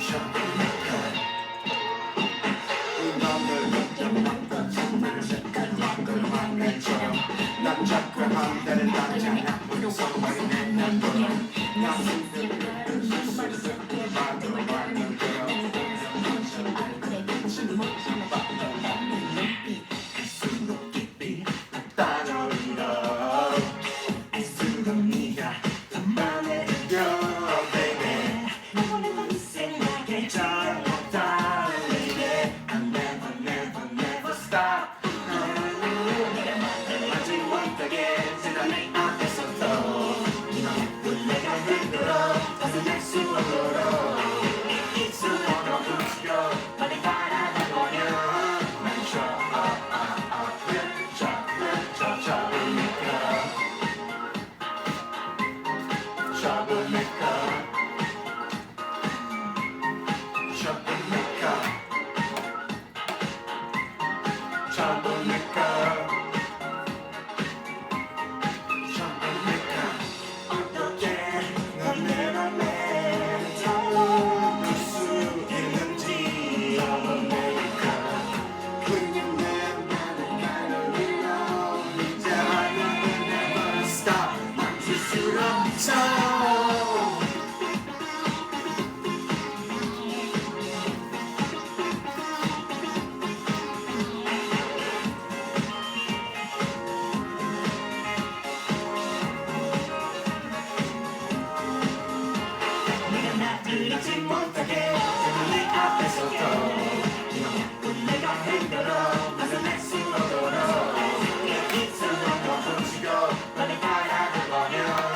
Troublemaker. 난 자꾸 한대를 닿잖아. 무서워해 난 돌아. Again, and I ain't out there so low. You know, we'll make a いな沈黙だけで胸あって外今胸が変だろうなぜレッスンを踊ろういつもと違う何かやるわよ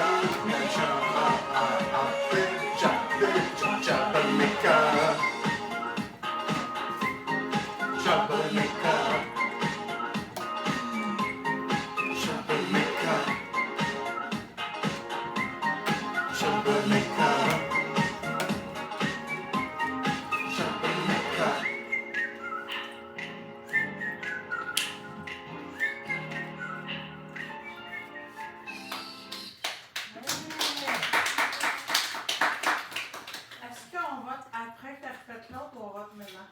Est-ce qu'on vote après que tu as fait l'autre ou on vote maintenant?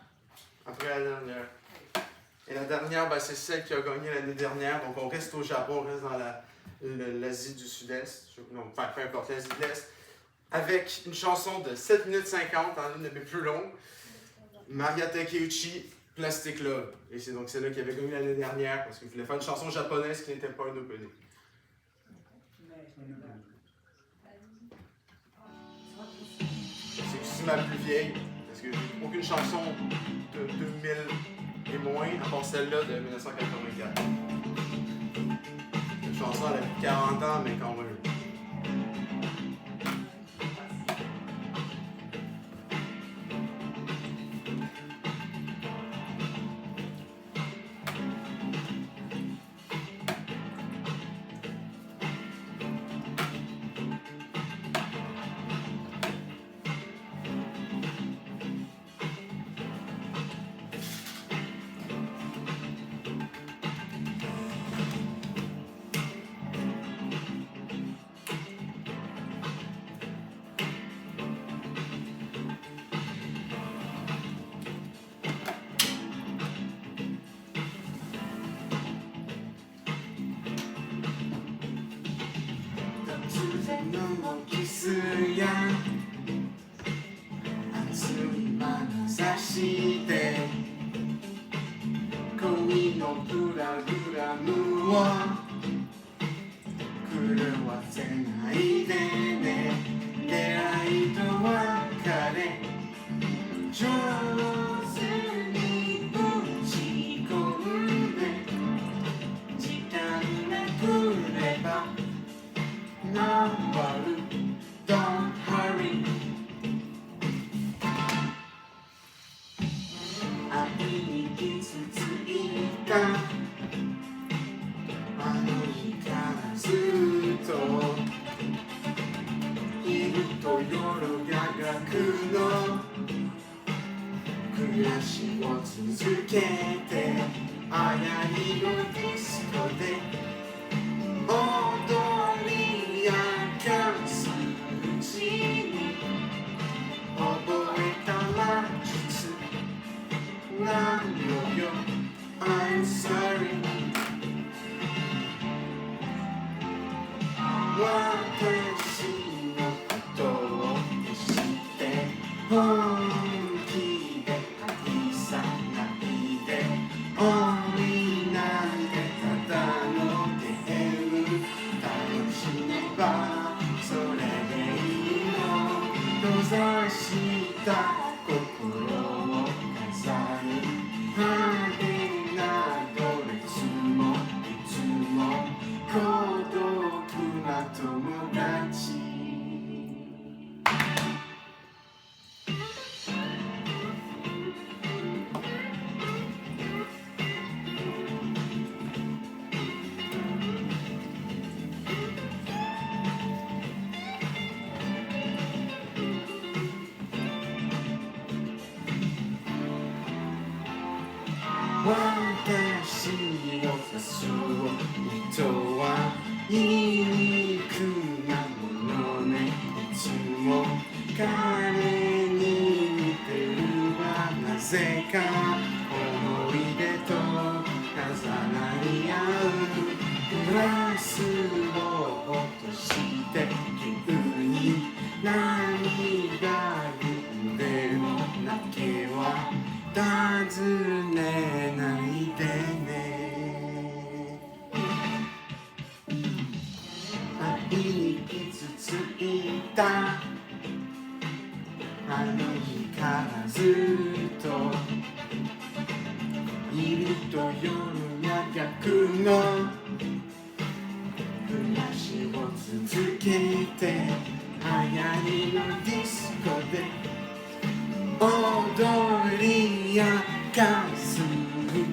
Après la dernière. Et la dernière, ben, c'est celle qui a gagné l'année dernière. Donc on reste au Japon, on reste dans l'Asie du Sud-Est. Enfin, peu importe, l'Asie de l'Est. Avec une chanson de 7 minutes 50, l'une de mes plus longues. Maria Takeuchi, Plastic Love. Et c'est donc celle-là qui avait gagné l'année dernière parce qu'il voulait faire une chanson japonaise qui n'était pas un opening. C'est ma plus vieille, parce que j'ai aucune chanson de 2000 et moins, à part celle-là de 1984. Cette chanson, elle a 40 ans, mais quand même. I'm sorry. 私を誘う人はいにくなものねいつも彼に似てるわなぜか思い出と重なり合うグラスを落として急に涙ぐんでも泣けは尋ねないでね愛に傷ついたあの日からずっといると世の中の暮らしを続けて流行りのディスコで踊り明かすう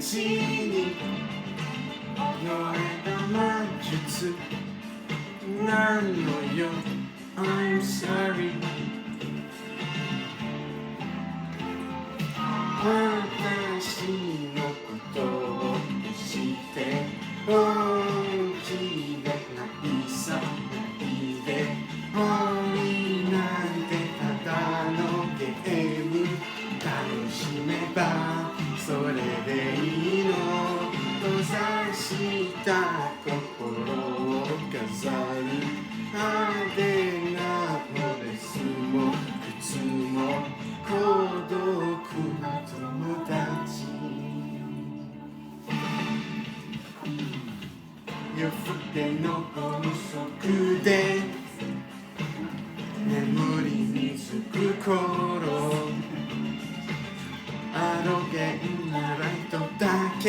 ちに酔えた魔術なのよ I'm sorry 私のことを知って本気でないさないで恋なんてただのゲーム楽しめばそれでいいの閉ざした心を飾る派手なドレスも靴も孤独な友達夜更けの法則で眠りにつく頃アロゲンなライトだけ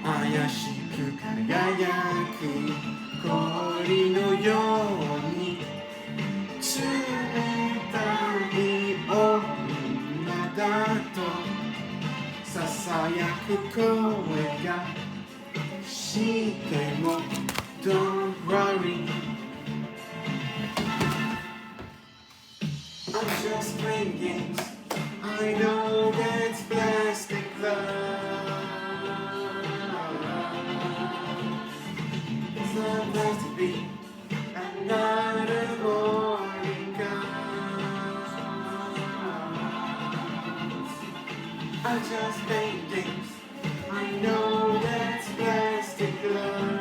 怪しく輝く氷のように冷たい女だとささやく声がしても Don't worry I'm just playing games I know that's plastic love It's not supposed to be another morning comes I'm just playing games I know that's plastic love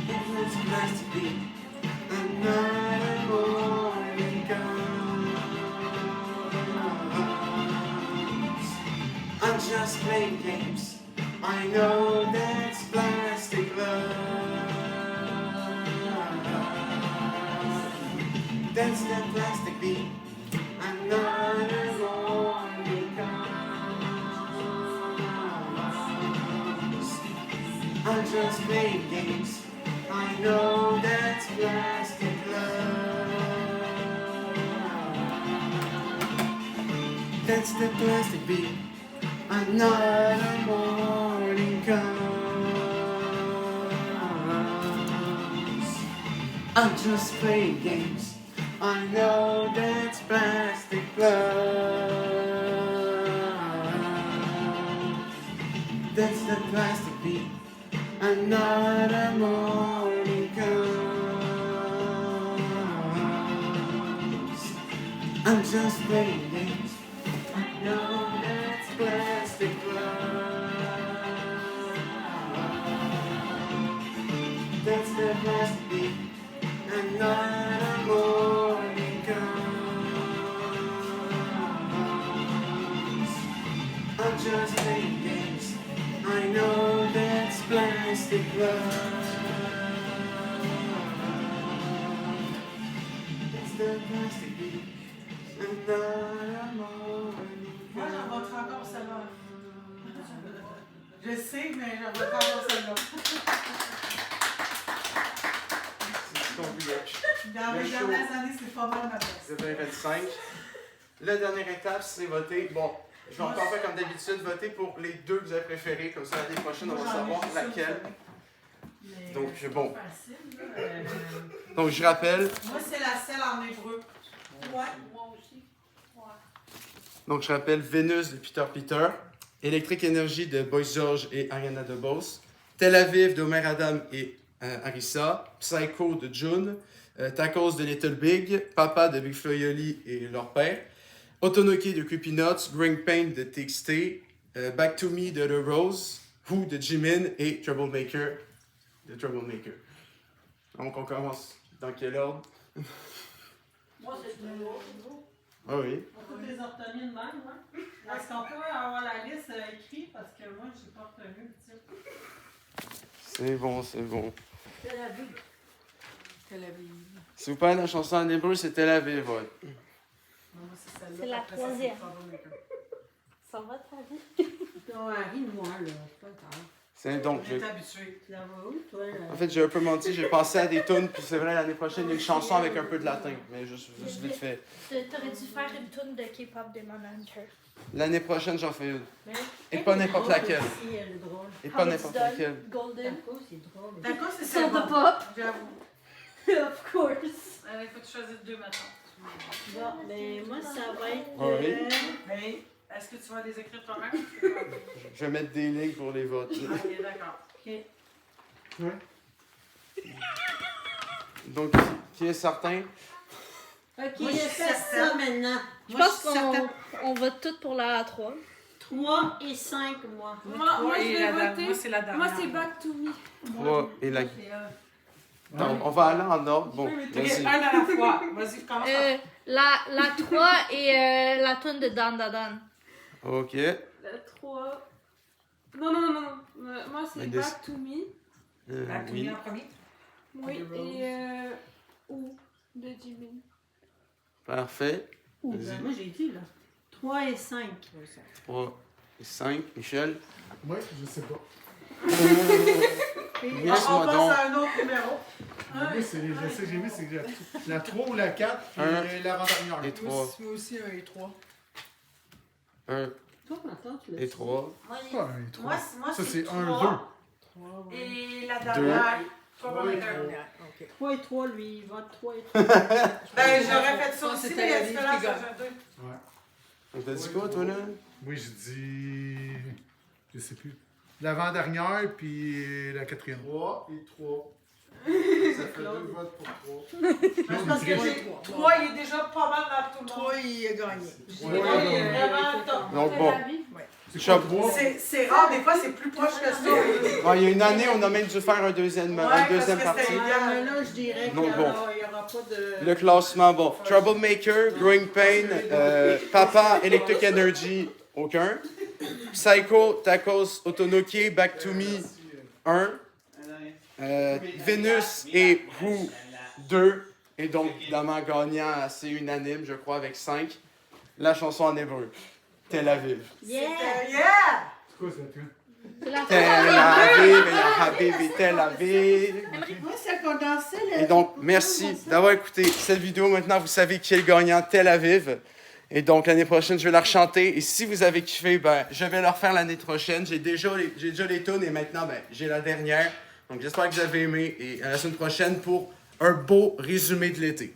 It's not supposed to be another morning comes I'm just playing games I know that's plastic love That's the plastic beat Another morning comes I'm just playing games I know that's plastic love That's the plastic beat Another morning comes I'm just playing games I know that's plastic love That's the plastic beat Another morning comes I'm just playing games I know that's plastic love That's the plastic beat Another morning comes I'm just playing games I know that's plastic love That's the plastic beat Another morning Moi, j'en vote encore celle-là. Je sais, mais j'en vote encore celle-là. C'est ton village. Dans les dernières années, c'est pas mal ma place. 2025. La dernière étape, c'est voter. Bon, je vais encore faire comme d'habitude, voter pour les deux que vous avez préférés. Comme ça, l'année prochaine, on va savoir laquelle. Donc, bon. Donc, je rappelle. Moi, c'est la selle en hébreu. Ouais, moi aussi. Ouais. Donc, je rappelle Vénus de Peter Peter, Electric Energy de Boy George et Ariana DeBose, Tel Aviv de Omer Adam et Arissa, Psycho de June, Tacos de Little Big, Papa de Big Flo et Oli et leur père, Otonoke de Creepy Nuts, Growing Pain de TXT, Back to Me de The Rose, Who de Jimin et Troublemaker de Troublemaker. Donc, on commence dans quel ordre? Moi, c'est toujours. Ah oui. Toutes les orthonies de même, hein? Est-ce qu'on peut avoir la liste écrite? Parce que moi, je n'ai pas retenu le titre. C'est bon, c'est bon. C'est la vie. Tel Aviv. Si vous parlez de la chanson en hébreu, c'est Tel Aviv, ouais. Non, moi, c'est celle-là. C'est la Après ça, c'est troisième. Troublemaker. Ça va ta vie? Non, ris-moi, là. Pas grave. C'est donc, On est habitué. Tu la vas où, toi, là? en fait, j'ai un peu menti, j'ai pensé à des tunes, puis c'est vrai, l'année prochaine, il y a une chanson avec un peu de latin, mais juste vite fait. T'aurais dû faire une toune de K-pop de Hunter. L'année prochaine, j'en fais une. Mais- Et pas n'importe laquelle. Aussi, elle est drôle. Et pas n'importe laquelle. Golden. Taco, c'est drôle. D'accord, c'est Soda bon. Pop. J'avoue. Of course. Il faut que tu choisisses 2 maintenant. Bon, mais moi, ça va être... Oui. Mais est-ce que tu vas les écrire toi-même? Je vais mettre des lignes pour les votes. Ok, d'accord. OK. Donc, qui est certain? OK, Moi, je suis fais certaine. ça maintenant. Je Moi, pense je suis certaine. qu'on vote toutes pour la 3. 3 et 5, moi. Moi, je vais voter. Moi, c'est la dernière. Moi, c'est Back to Me. 3 et la... C'est un. Attends, on va aller en ordre. Bon, Ok, vas-y. un à la fois. Vas-y, commence. La 3 et la toune de Dan Dan. Ok. La 3. Non. Moi, c'est Mais Back to Me. La tout Oui. en premier. Oui, The Rose. et Ou de Jimin. Parfait. Ben, Vas-y. moi, j'ai dit, là. 3 et 5. 3 et 5. Michel. Ouais, je sais pas. On Laisse-moi passe donc. à un autre numéro. Moi, je sais que j'ai mis, c'est que la 3 ou la 4 Un et l'avant-dernière. et 3. Moi aussi, un et 3. 1 Toi, maintenant, tu l'as et 3. Moi, Pas un et 3. Moi, Ça, c'est 3. 1, Et la dernière. Troublemaker. 3 et 3, lui, il vote 3 et 3. Ben, j'aurais fait ça aussi, c'était mais il y a la différence vie qui entre deux. 2. Ouais. On t'a dit quoi, toi, là? Oui, j'ai dit. Je sais plus. L'avant-dernière, puis la 4e. 3 et 3. Ça fait 2 votes pour 3. C'est parce que j'ai 3, il est déjà pas mal dans tout le monde. 3, il a gagné. Il est vraiment top. Donc, bon. C'est quoi 3? C'est rare, des fois, c'est plus proche que ça. Ouais, il y a une année, on a même dû faire un deuxième Ouais, deuxième parce que partie. c'était- Mais là, je dirais qu'il Non, n'y bon. aura pas de... Le classement, bon. Troublemaker, Growing Pain, Papa, Electric Energy, aucun. Psycho, Tacos, Otonoke, Back to Me, 1. Venus et Who, 2. Et donc, évidemment, gagnant assez unanime, je crois, avec 5. La chanson en hébreu. Tel Aviv. Yeah! Yeah! C'est quoi ça, toi? Tel Aviv, ya Habibi, Tel Aviv. Moi, c'est qu'on dansait, là. Et donc, merci d'avoir écouté cette vidéo. Maintenant, vous savez qui est le gagnant, Tel Aviv. Et donc, l'année prochaine, je vais la rechanter. Et si vous avez kiffé, ben, je vais le refaire l'année prochaine. J'ai déjà les tunes et maintenant, ben, j'ai la dernière. Donc, j'espère que vous avez aimé. Et à la semaine prochaine pour un beau résumé de l'été.